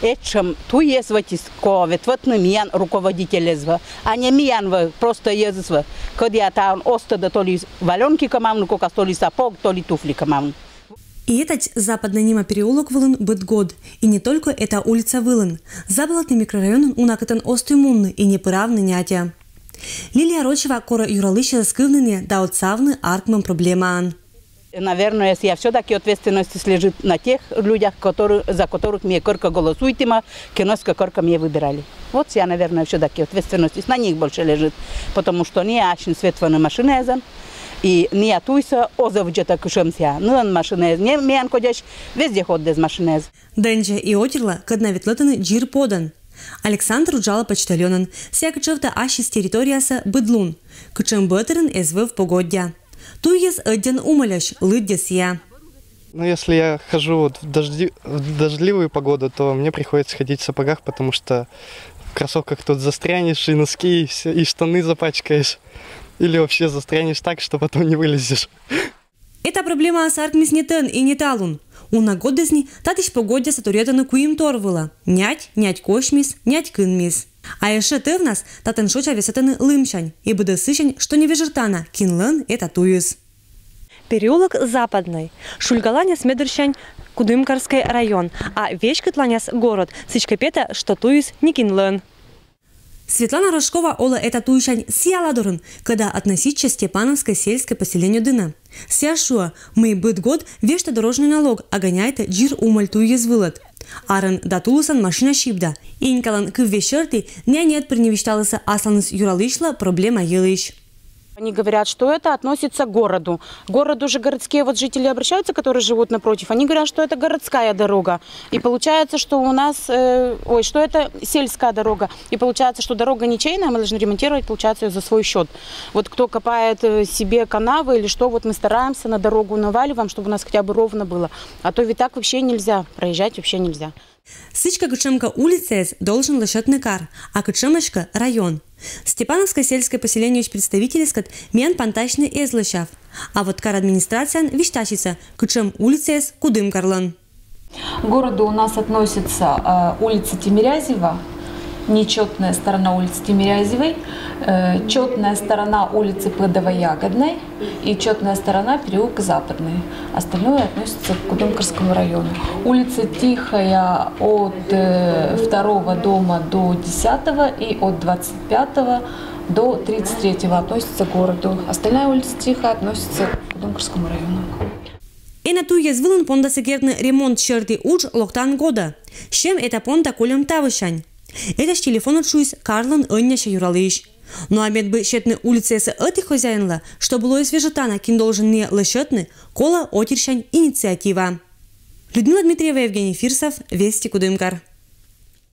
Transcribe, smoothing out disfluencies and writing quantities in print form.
Этим ту есть вот ковет, вот на меня руководитель, а не меня просто есть. Когда я там остада то ли валенки команду, то ли сапог, то ли туфли команду. И этот западный Нима переулок Вылын быт год. И не только эта улица Вылын. Заболотный микрорайон унакатан остуймунны и неправны нятя. Лилия Рочева кора юралыща скывныне да отсавны аркмам проблеман. Наверное, если я все-таки ответственность лежит на тех людях, за которых мне корка голосует, киноска корка мне выбирали. Вот я, наверное, все-таки ответственность на них больше лежит, потому что не очень светлая машина, и не туйся озавджета кушемся. Ну, он машина, не мен ходишь, везде ходишь машина. Денже и отерла, когда ветлатаны джир подан. Александр уджала почтальонан, всяко чевта ащи с территорияса быдлун, кучем бэтерен СВ в погодья. Ту есть один умалящ, лыддес я. Ну, если я хожу вот в дождливую погоду, то мне приходится ходить в сапогах, потому что в кроссовках тут застрянешь, и носки, и штаны запачкаешь. Или вообще застрянешь так, что потом не вылезешь. Это проблема саркмис не тен и не талун. Уна годезни татиш погодя сатуретану куим торвыла. Нять кошмис, нять кынмис. А еще ты в нас татен шоча весатаны лымчань. И буде сыщань, что не вежертана, кинлен это туюс. Переулок Западный. Шульгаланя смедерщань Кудымкарский район. А Вечкотланяс город. Сычкапета, что туюс не кинлен. Светлана Рожкова ола это туйшань сияладорын, когда относится Степановское сельское поселение дына. Сяшуа, мы быт год вешта дорожный налог, а гоняйте джир умаль туйез вылад. Арын датулусан машина шибда. Инкалан к вечерти нет приневещалася асланыс юралышла проблема елыш. Они говорят, что это относится к городу. К городу же городские вот жители обращаются, которые живут напротив. Они говорят, что это городская дорога. И получается, что у нас, что это сельская дорога. И получается, что дорога ничейная, мы должны ремонтировать, получается, ее за свой счет. Вот кто копает себе канавы или что, вот мы стараемся на дорогу наваливаем, чтобы у нас хотя бы ровно было. А то ведь так вообще нельзя, проезжать вообще нельзя. Сычка Кычемка улица должен лошадный кар, а Кычемочка – район. Степановское сельское поселение представителей скат мен пантачный эзлышав. А вот кар администрация виштачится Кычем улица Кудымкарлан. К городу у нас относится улица Тимирязева, нечетная сторона улицы Тимирязевой, четная сторона улицы Плодово-Ягодной и четная сторона переулка Западный. Остальное относится к Кудымкарскому району. Улица Тихая от 2 дома до 10 и от 25 до 33 относится к городу. Остальная улица Тихая относится к Кудымкарскому району. И на ту язвылын понда секретный ремонт черты уж локтан года. С чем это понда колем тавышань? Это ж телефон отшусь Карлан Önняша юралыш. Ну а мед бы щетны улицы с этих хозяинла, что было из вежетана, кин должен не лощетны, кола отерщань инициатива. Людмила Дмитриева, Евгений Фирсов, Вести Кудымкар.